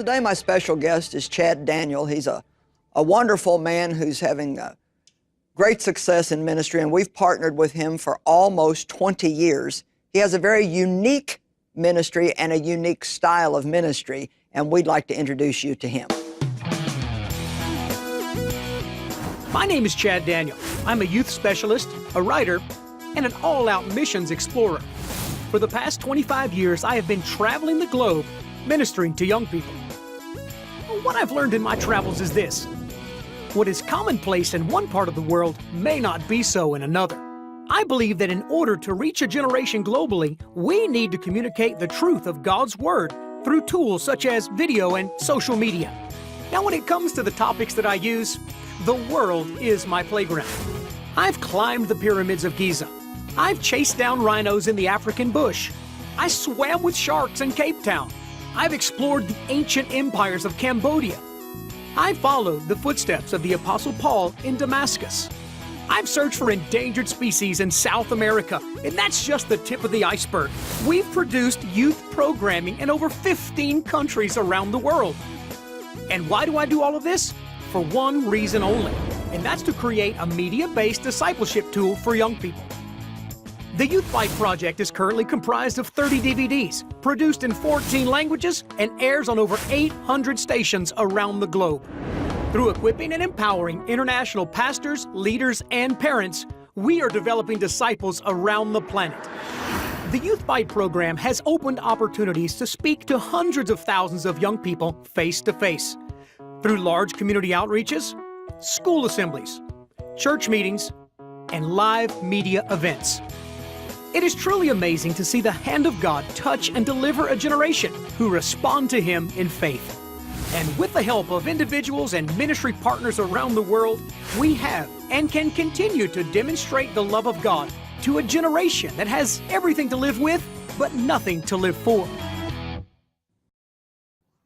Well, today my special guest is Chad Daniel. He's a wonderful man who's having great success in ministry, and we've partnered with him for almost 20 years. He has a very unique ministry and a unique style of ministry, and we'd like to introduce you to him. My name is Chad Daniel. I'm a youth specialist, a writer, and an all-out missions explorer. For the past 25 years, I have been traveling the globe ministering to young people. What I've learned in my travels is this: what is commonplace in one part of the world may not be so in another. I believe that in order to reach a generation globally, we need to communicate the truth of God's Word through tools such as video and social media. Now, when it comes to the topics that I use, the world is my playground. I've climbed the pyramids of Giza. I've chased down rhinos in the African bush. I swam with sharks in Cape Town. I've explored the ancient empires of Cambodia. I followed the footsteps of the Apostle Paul in Damascus. I've searched for endangered species in South America, and that's just the tip of the iceberg. We've produced youth programming in over 15 countries around the world. And why do I do all of this? For one reason only, and that's to create a media-based discipleship tool for young people. The Youth Fight Project is currently comprised of 30 DVDs, produced in 14 languages, and airs on over 800 stations around the globe. Through equipping and empowering international pastors, leaders, and parents, we are developing disciples around the planet. The Youth Fight program has opened opportunities to speak to hundreds of thousands of young people face to face through large community outreaches, school assemblies, church meetings, and live media events. It is truly amazing to see the hand of God touch and deliver a generation who respond to Him in faith. And with the help of individuals and ministry partners around the world, we have and can continue to demonstrate the love of God to a generation that has everything to live with, but nothing to live for.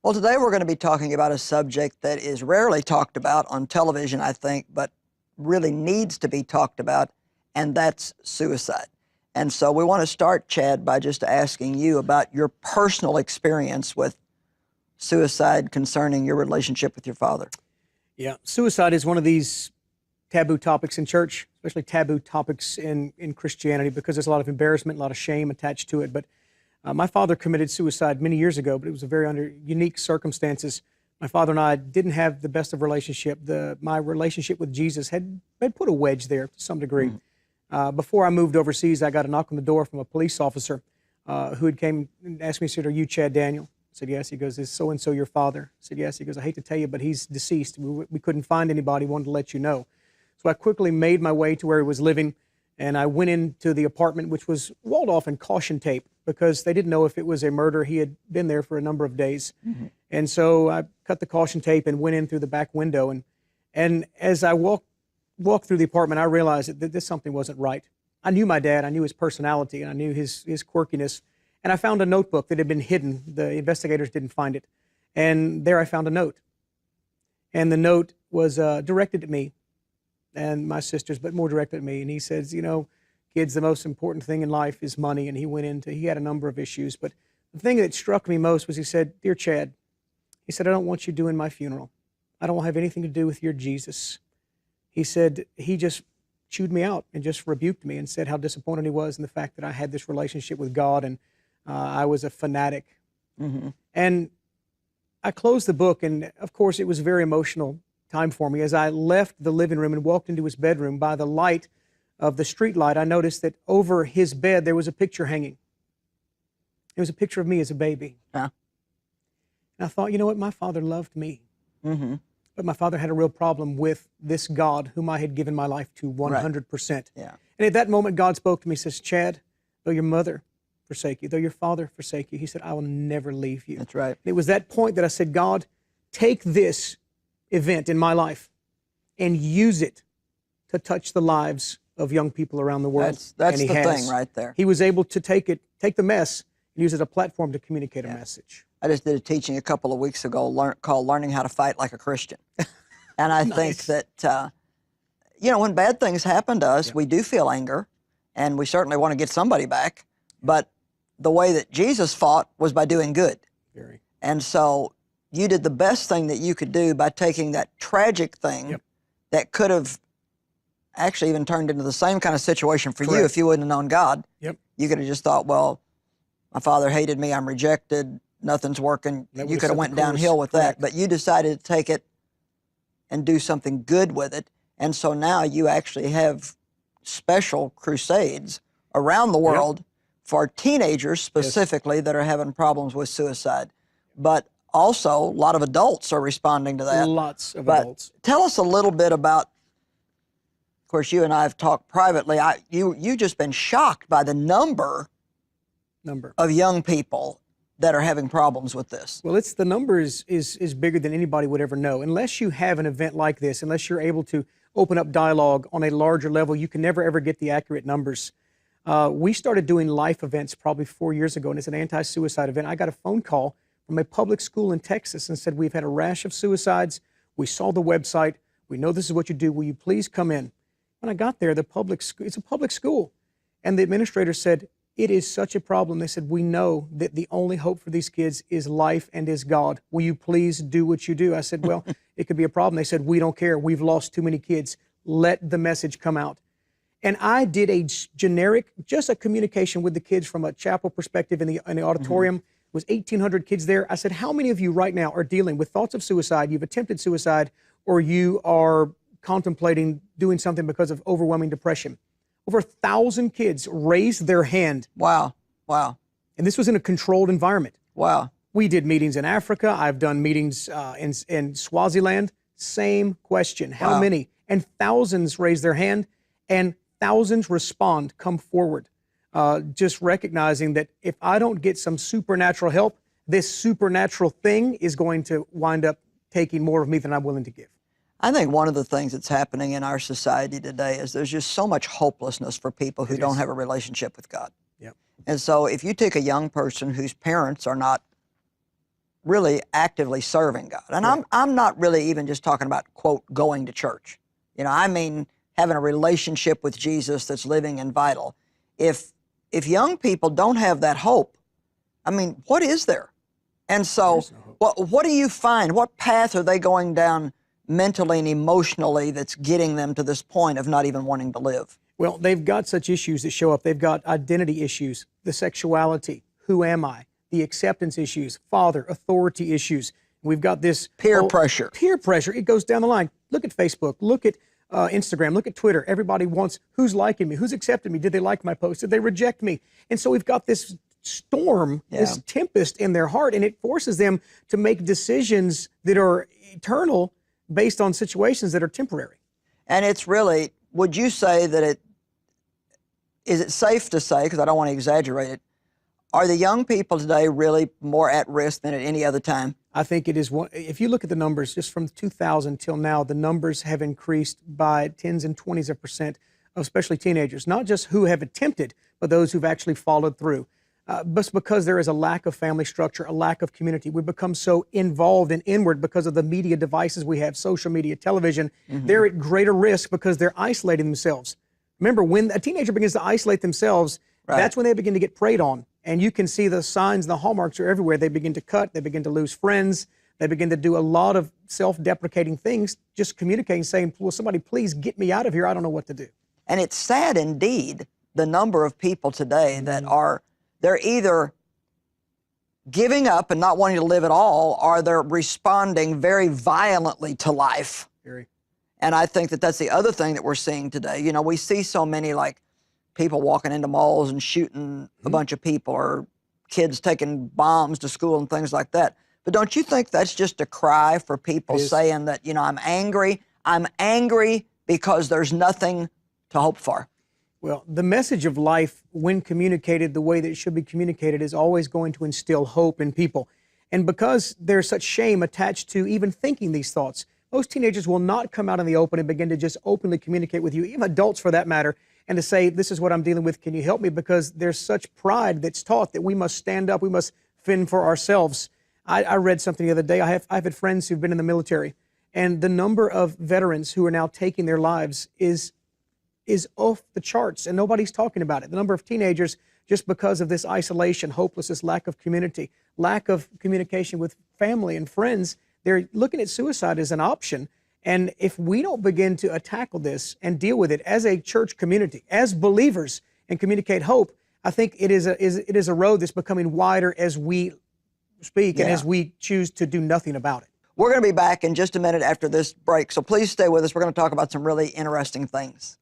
Well, today we're going to be talking about a subject that is rarely talked about on television, I think, but really needs to be talked about, and that's suicide. And so we want to start, Chad, by just asking you about your personal experience with suicide concerning your relationship with your father. Yeah, suicide is one of these taboo topics in church, especially taboo topics in Christianity, because there's a lot of embarrassment, a lot of shame attached to it. But my father committed suicide many years ago, but it was very under unique circumstances. My father and I didn't have the best of relationship. My relationship with Jesus had put a wedge there to some degree. Before I moved overseas, I got a knock on the door from a police officer who had came and asked me, said, "Are you Chad Daniel?" I said, "Yes." He goes, "Is so-and-so your father?" I said, "Yes." He goes, "I hate to tell you, but he's deceased. We couldn't find anybody. Wanted to let you know." So I quickly made my way to where he was living, and I went into the apartment, which was walled off in caution tape because they didn't know if it was a murder. He had been there for a number of days. And so I cut the caution tape and went in through the back window. And as I walked through the apartment, I realized that something wasn't right. I knew my dad, I knew his personality, and I knew his quirkiness. And I found a notebook that had been hidden. The investigators didn't find it. And there I found a note. And the note was directed at me and my sisters, but more directed at me. And he says, "You know, kids, the most important thing in life is money." And he had a number of issues. But the thing that struck me most was he said, "Dear Chad," he said, "I don't want you doing my funeral. I don't have anything to do with your Jesus." He said, he just chewed me out and just rebuked me and said how disappointed he was in the fact that I had this relationship with God and I was a fanatic. And I closed the book, and of course it was a very emotional time for me. As I left the living room and walked into his bedroom, by the light of the street light, I noticed that over his bed there was a picture hanging. It was a picture of me as a baby. And I thought, you know what, my father loved me. But my father had a real problem with this God whom I had given my life to 100%. And at that moment, God spoke to me, says, "Chad, though your mother forsake you, though your father forsake you," he said, "I will never leave you." That's right. And it was that point that I said, "God, take this event in my life and use it to touch the lives of young people around the world." That's the thing right there. He was able to take the mess and use it as a platform to communicate a message. I just did a teaching a couple of weeks ago called Learning How to Fight Like a Christian. And I think that, you know, when bad things happen to us, we do feel anger, and we certainly want to get somebody back. But the way that Jesus fought was by doing good. And so you did the best thing that you could do by taking that tragic thing that could have actually even turned into the same kind of situation for you if you wouldn't have known God. You could have just thought, well, my father hated me, I'm rejected, nothing's working. You could have went downhill with that, but you decided to take it and do something good with it. And so now you actually have special crusades around the world for teenagers specifically that are having problems with suicide. But also, a lot of adults are responding to that. Lots of adults. Tell us a little bit about, of course, you and I have talked privately. You've just been shocked by the number of young people that are having problems with this. Well, the number is bigger than anybody would ever know. Unless you have an event like this, unless you're able to open up dialogue on a larger level, you can never, ever get the accurate numbers. We started doing life events probably 4 years ago, and it's an anti-suicide event. I got a phone call from a public school in Texas and said, we've had a rash of suicides. We saw the website. We know this is what you do. Will you please come in? When I got there, it's a public school. And the administrator said, it is such a problem. They said, we know that the only hope for these kids is life and is God. Will you please do what you do? I said, well, it could be a problem. They said, we don't care. We've lost too many kids. Let the message come out. And I did a generic, just a communication with the kids from a chapel perspective in the auditorium. It was 1,800 kids there. I said, how many of you right now are dealing with thoughts of suicide, you've attempted suicide, or you are contemplating doing something because of overwhelming depression? Over 1,000 kids raised their hand. Wow. Wow. And this was in a controlled environment. Wow. We did meetings in Africa. I've done meetings in Swaziland. Same question. How many? And thousands raise their hand, and thousands respond, come forward. Just recognizing that if I don't get some supernatural help, this supernatural thing is going to wind up taking more of me than I'm willing to give. I think one of the things that's happening in our society today is there's just so much hopelessness for people who don't have a relationship with God. And so if you take a young person whose parents are not really actively serving God, and I'm not really even just talking about, quote, going to church. You know, I mean having a relationship with Jesus that's living and vital. If young people don't have that hope, I mean, what is there? And so what do you find? What path are they going down mentally and emotionally that's getting them to this point of not even wanting to live? Well, they've got such issues that show up. They've got identity issues, the sexuality, who am I, the acceptance issues, father, authority issues. We've got this peer pressure. Peer pressure. It goes down the line. Look at Facebook. Look at Instagram. Look at Twitter. Everybody wants who's liking me, who's accepted me. Did they like my post? Did they reject me? And so we've got this storm, this tempest in their heart, and it forces them to make decisions that are eternal based on situations that are temporary. And it's really, would you say that is it safe to say, because I don't want to exaggerate it, are the young people today really more at risk than at any other time? I think it is one. If you look at the numbers, just from 2000 till now, the numbers have increased by tens and 20s%, especially teenagers, not just who have attempted, but those who've actually followed through. But because there is a lack of family structure, a lack of community, we've become so involved and inward because of the media devices we have, social media, television. They're at greater risk because they're isolating themselves. Remember, when a teenager begins to isolate themselves, that's when they begin to get preyed on. And you can see the signs, the hallmarks are everywhere. They begin to cut, they begin to lose friends, they begin to do a lot of self-deprecating things, just communicating, saying, will somebody please get me out of here? I don't know what to do. And it's sad indeed, the number of people today that they're either giving up and not wanting to live at all, or they're responding very violently to life. And I think that that's the other thing that we're seeing today. You know, we see so many like people walking into malls and shooting a bunch of people, or kids taking bombs to school and things like that. But don't you think that's just a cry for people saying that, you know, I'm angry because there's nothing to hope for? Well, the message of life, when communicated the way that it should be communicated, is always going to instill hope in people. And because there's such shame attached to even thinking these thoughts, most teenagers will not come out in the open and begin to just openly communicate with you, even adults for that matter, and to say, this is what I'm dealing with, can you help me? Because there's such pride that's taught that we must stand up, we must fend for ourselves. I read something the other day. I've had friends who've been in the military, and the number of veterans who are now taking their lives is off the charts, and nobody's talking about it. The number of teenagers just because of this isolation, hopelessness, lack of community, lack of communication with family and friends. They're looking at suicide as an option. And if we don't begin to tackle this and deal with it as a church community, as believers, and communicate hope, I think it is a road that's becoming wider as we speak and as we choose to do nothing about it. We're going to be back in just a minute after this break, so please stay with us. We're going to talk about some really interesting things.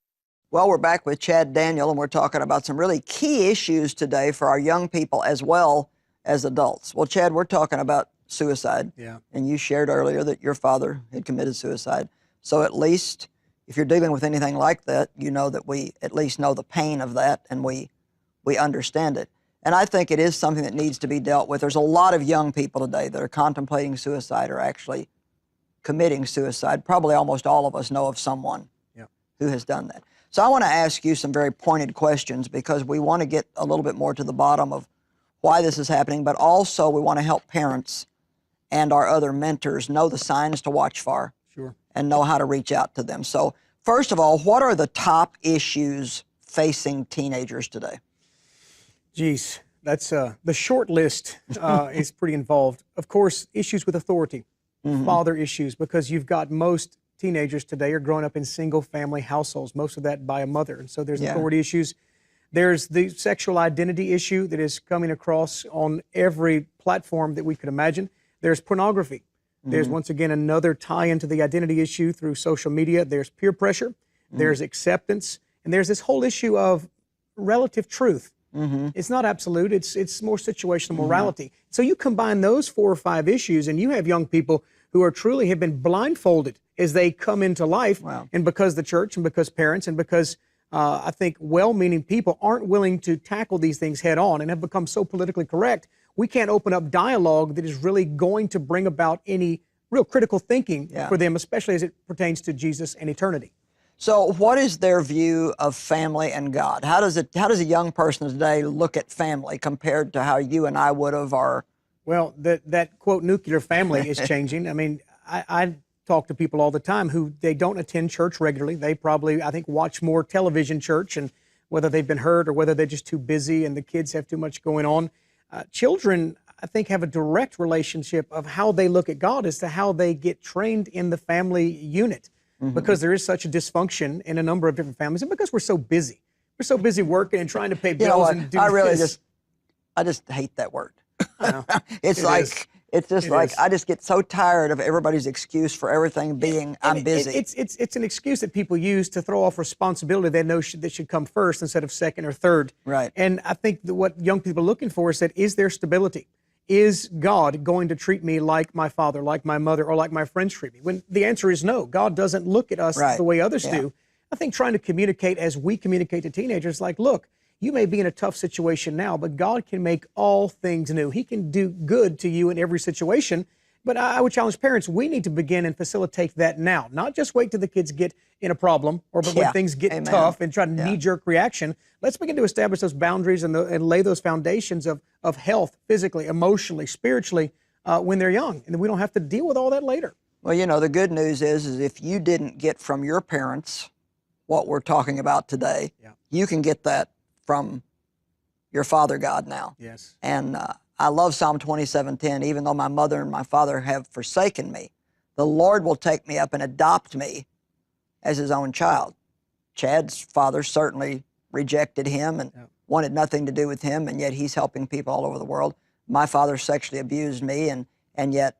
Well, we're back with Chad Daniel, and we're talking about some really key issues today for our young people as well as adults. Well, Chad, we're talking about suicide. Yeah. And you shared earlier that your father had committed suicide. So at least if you're dealing with anything like that, you know that we at least know the pain of that and we understand it. And I think it is something that needs to be dealt with. There's a lot of young people today that are contemplating suicide or actually committing suicide. Probably almost all of us know of someone who has done that. So I want to ask you some very pointed questions because we want to get a little bit more to the bottom of why this is happening, but also we want to help parents and our other mentors know the signs to watch for and know how to reach out to them. So first of all, what are the top issues facing teenagers today? Geez, that's the short list is pretty involved. Of course, issues with authority, father issues, because you've got most teenagers today are growing up in single-family households, most of that by a mother, and so there's authority issues. There's the sexual identity issue that is coming across on every platform that we could imagine. There's pornography. There's, once again, another tie into the identity issue through social media. There's peer pressure. There's acceptance. And there's this whole issue of relative truth. It's not absolute. It's more situational morality. So you combine those 4 or 5 issues, and you have young people who are truly have been blindfolded as they come into life. And because the church and because parents and because I think well-meaning people aren't willing to tackle these things head on and have become so politically correct, we can't open up dialogue that is really going to bring about any real critical thinking for them, especially as it pertains to Jesus and eternity. So what is their view of family and God? How does a young person today look at family compared to how you and I would have? Well, that quote, nuclear family is changing. I mean, I talk to people all the time who they don't attend church regularly. They probably, I think, watch more television church, and whether they've been hurt or whether they're just too busy and the kids have too much going on. Children, I think, have a direct relationship of how they look at God as to how they get trained in the family unit, because there is such a dysfunction in a number of different families, and because we're so busy. We're so busy working and trying to pay bills and do I just hate that word. I just get so tired of everybody's excuse for everything being I'm busy. It's an excuse that people use to throw off responsibility they know that should come first instead of second or third. Right. And I think that what young people are looking for is that, is there stability? Is God going to treat me like my father, like my mother, or like my friends treat me? When the answer is no, God doesn't look at us the way others do. I think trying to communicate as we communicate to teenagers, like, look, you may be in a tough situation now, but God can make all things new. He can do good to you in every situation. But I would challenge parents, we need to begin and facilitate that now, not just wait till the kids get in a problem or when things get tough and try to knee-jerk reaction. Let's begin to establish those boundaries and lay those foundations of health, physically, emotionally, spiritually, when they're young. And we don't have to deal with all that later. Well, you know, the good news is if you didn't get from your parents what we're talking about today, you can get that from your Father God now. Yes. And I love Psalm 27:10. Even though my mother and my father have forsaken me, the Lord will take me up and adopt me as his own child. Chad's father certainly rejected him and wanted nothing to do with him, and yet he's helping people all over the world. My father sexually abused me, and yet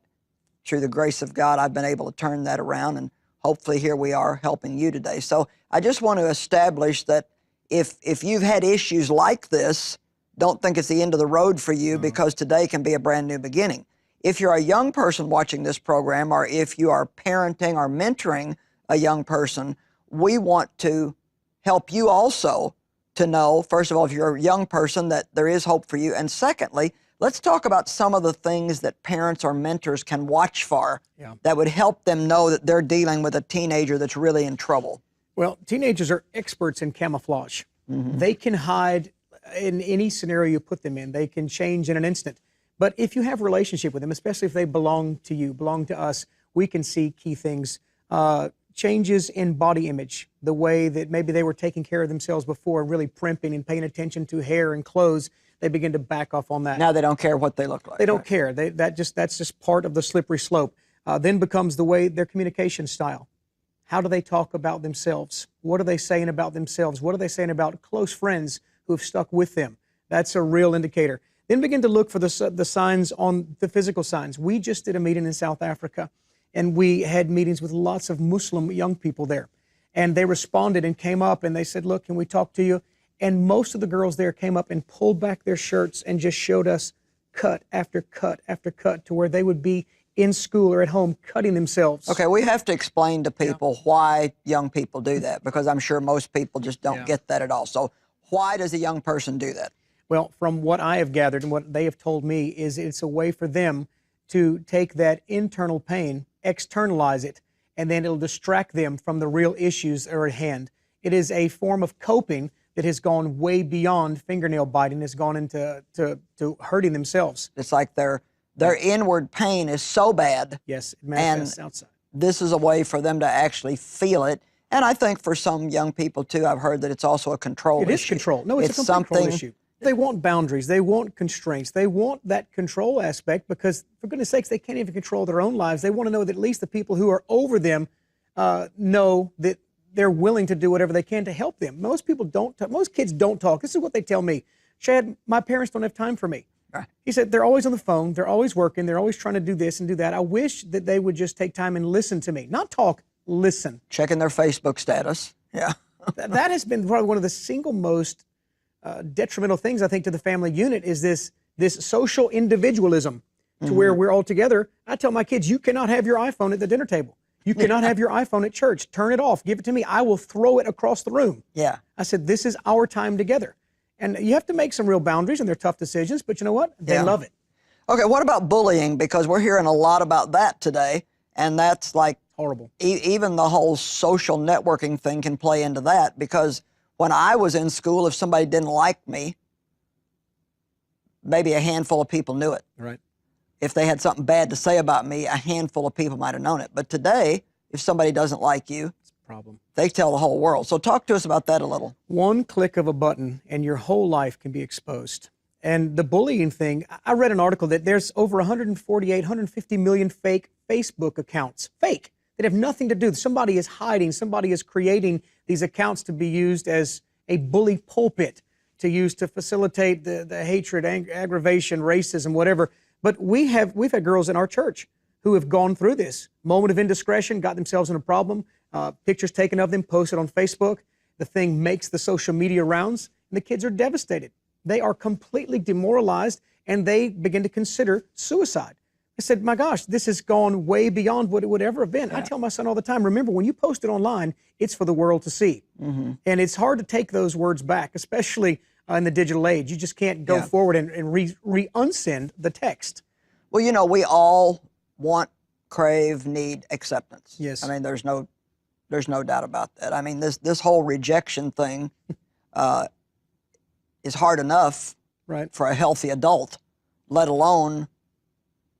through the grace of God, I've been able to turn that around, and hopefully here we are helping you today. So I just want to establish that if you've had issues like this, don't think it's the end of the road for you, because today can be a brand new beginning. If you're a young person watching this program, or if you are parenting or mentoring a young person, we want to help you also to know, first of all, if you're a young person, that there is hope for you. And secondly, let's talk about some of the things that parents or mentors can watch for that would help them know that they're dealing with a teenager that's really in trouble. Well, teenagers are experts in camouflage. They can hide in any scenario you put them in. They can change in an instant. But if you have a relationship with them, especially if they belong to you, belong to us, we can see key things. changes in body image, the way that maybe they were taking care of themselves before, really primping and paying attention to hair and clothes, they begin to back off on that. Now they don't care what they look like. They don't care. That's just part of the slippery slope. Then becomes the way their communication style. How do they talk about themselves? What are they saying about themselves? What are they saying about close friends who have stuck with them? That's a real indicator. Then begin to look for the signs on the physical signs. We just did a meeting in South Africa, and we had meetings with lots of Muslim young people there. And they responded and came up and they said, look, can we talk to you? And most of the girls there came up and pulled back their shirts and just showed us cut after cut after cut to where they would be in school or at home cutting themselves. Okay, we have to explain to people why young people do that, because I'm sure most people just don't get that at all. So why does a young person do that? Well, from what I have gathered and what they have told me is it's a way for them to take that internal pain, externalize it, and then it'll distract them from the real issues that are at hand. It is a form of coping that has gone way beyond fingernail biting, has gone into to hurting themselves. It's like their inward pain is so bad. Yes, it manifests outside. This is a way for them to actually feel it. And I think for some young people, too, I've heard that it's also a control issue. It is control. No, it's a complete control issue. They want boundaries. They want constraints. They want that control aspect because, for goodness sakes, they can't even control their own lives. They want to know that at least the people who are over them know that they're willing to do whatever they can to help them. Most people don't. Most kids don't talk. This is what they tell me. Chad, my parents don't have time for me. Right. He said, they're always on the phone. They're always working. They're always trying to do this and do that. I wish that they would just take time and listen to me. Not talk, listen. Checking their Facebook status. Yeah. That has been probably one of the single most detrimental things, I think, to the family unit is this social individualism to where we're all together. I tell my kids, you cannot have your iPhone at the dinner table. You cannot have your iPhone at church. Turn it off. Give it to me. I will throw it across the room. Yeah. I said, this is our time together. And you have to make some real boundaries, and they're tough decisions, but you know what? They love it. Okay, what about bullying? Because we're hearing a lot about that today, and that's like horrible. Even the whole social networking thing can play into that, because when I was in school, if somebody didn't like me, maybe a handful of people knew it. Right. If they had something bad to say about me, a handful of people might have known it. But today, if somebody doesn't like you, It's a problem. they tell the whole world. So talk to us about that a little. One click of a button and your whole life can be exposed. And the bullying thing, I read an article that there's over 148, 150 million fake Facebook accounts. Fake. That have nothing to do. Somebody is hiding. Somebody is creating these accounts to be used as a bully pulpit, to use to facilitate the hatred, aggravation, racism, whatever. But we've had girls in our church who have gone through this. Moment of indiscretion, got themselves in a problem, pictures taken of them, posted on Facebook. The thing makes the social media rounds, and the kids are devastated. They are completely demoralized, and they begin to consider suicide. I said, my gosh, this has gone way beyond what it would ever have been. Yeah. I tell my son all the time, remember, when you post it online, it's for the world to see. And it's hard to take those words back, especially in the digital age. You just can't go forward and re-unsend the text. Well, you know, we all want, crave, need acceptance. Yes. I mean, there's no doubt about that. I mean, this whole rejection thing is hard enough for a healthy adult, let alone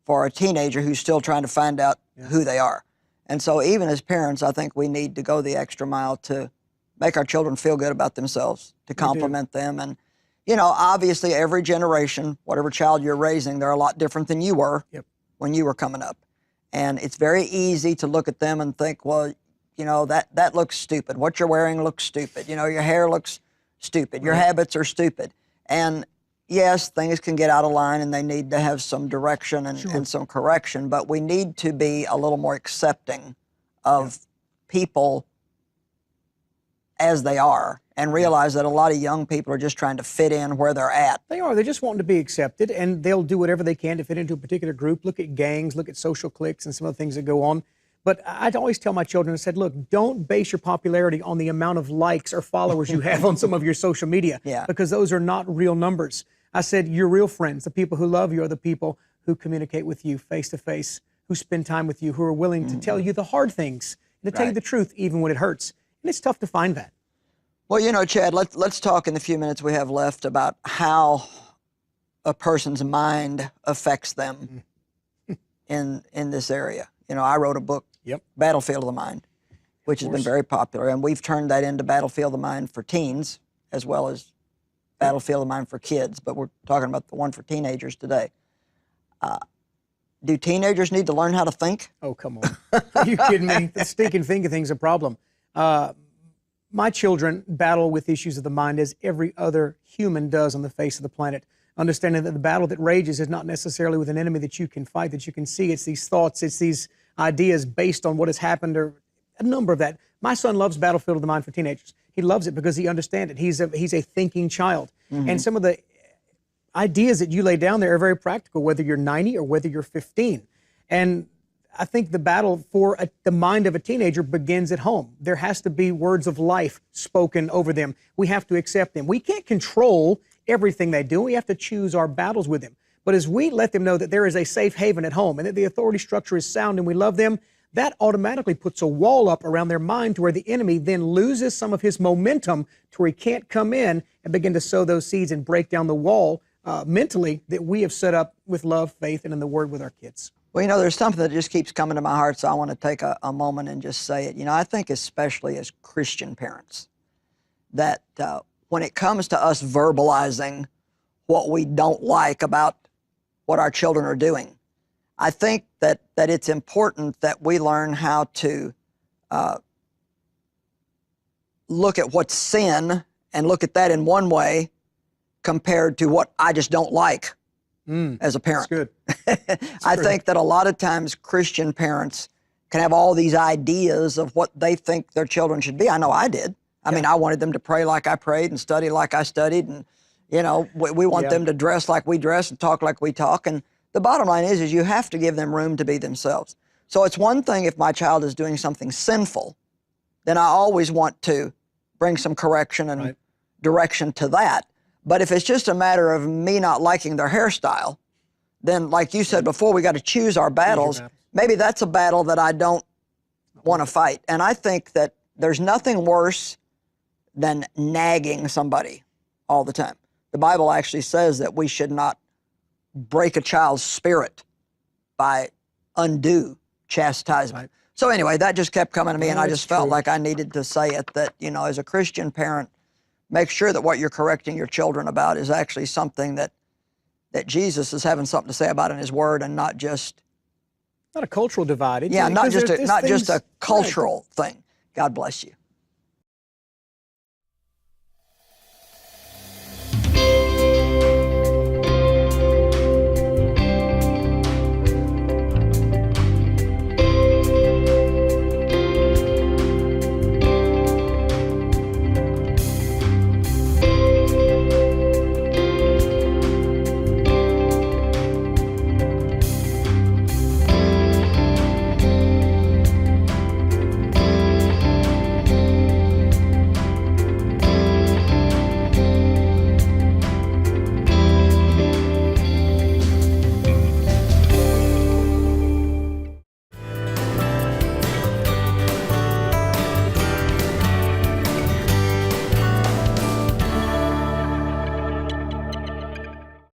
for a teenager who's still trying to find out who they are. And so even as parents, I think we need to go the extra mile to make our children feel good about themselves, to compliment them. And, you know, obviously every generation, whatever child you're raising, they're a lot different than you were when you were coming up. And it's very easy to look at them and think, well, you know, that looks stupid. What you're wearing looks stupid. You know, your hair looks stupid. Your habits are stupid. And yes, things can get out of line and they need to have some direction and some correction, but we need to be a little more accepting of people as they are and realize that a lot of young people are just trying to fit in where they're at. They are. They just want to be accepted, and they'll do whatever they can to fit into a particular group. Look at gangs, look at social cliques and some of the things that go on. But I'd always tell my children, I said, look, don't base your popularity on the amount of likes or followers you have on some of your social media, because those are not real numbers. I said, your real friends, the people who love you, are the people who communicate with you face to face, who spend time with you, who are willing to tell you the hard things, and to tell you the truth even when it hurts. And it's tough to find that. Well, you know, Chad, let's talk in the few minutes we have left about how a person's mind affects them in this area. You know, I wrote a book, Battlefield of the Mind. which has been very popular. And we've turned that into Battlefield of the Mind for teens as well as Battlefield of the Mind for kids. But we're talking about the one for teenagers today. Do teenagers need to learn how to think? Oh, come on. Are you kidding me? The stinking thinking thing's a problem. My children battle with issues of the mind as every other human does on the face of the planet. Understanding that the battle that rages is not necessarily with an enemy that you can fight, that you can see. It's these thoughts, it's these ideas based on what has happened, or a number of that. My son loves Battlefield of the Mind for teenagers. He loves it because he understands it. He's a thinking child. And some of the ideas that you lay down there are very practical, whether you're 90 or whether you're 15. And I think the battle for the mind of a teenager begins at home. There has to be words of life spoken over them. We have to accept them. We can't control everything they do. We have to choose our battles with them. But as we let them know that there is a safe haven at home and that the authority structure is sound and we love them, that automatically puts a wall up around their mind to where the enemy then loses some of his momentum to where he can't come in and begin to sow those seeds and break down the wall mentally that we have set up with love, faith, and in the Word with our kids. Well, you know, there's something that just keeps coming to my heart, so I want to take a moment and just say it. You know, I think especially as Christian parents, that when it comes to us verbalizing what we don't like about what our children are doing, I think that it's important that we learn how to look at what's sin and look at that in one way compared to what I just don't like as a parent. That's good. I think that a lot of times Christian parents can have all these ideas of what they think their children should be. I know I did. I mean, I wanted them to pray like I prayed and study like I studied. And, you know, we want them to dress like we dress and talk like we talk. And the bottom line is you have to give them room to be themselves. So it's one thing if my child is doing something sinful, then I always want to bring some correction and direction to that. But if it's just a matter of me not liking their hairstyle, then like you said before, we got to choose our battles. Maybe that's a battle that I don't want to fight. And I think that there's nothing worse than nagging somebody all the time. The Bible actually says that we should not break a child's spirit by undue chastisement. So anyway, that just kept coming to me, and I just felt like I needed to say it, that, you know, as a Christian parent, make sure that what you're correcting your children about is actually something that Jesus is having something to say about in His Word, and not just not a cultural divide. Not just a cultural thing. God bless you.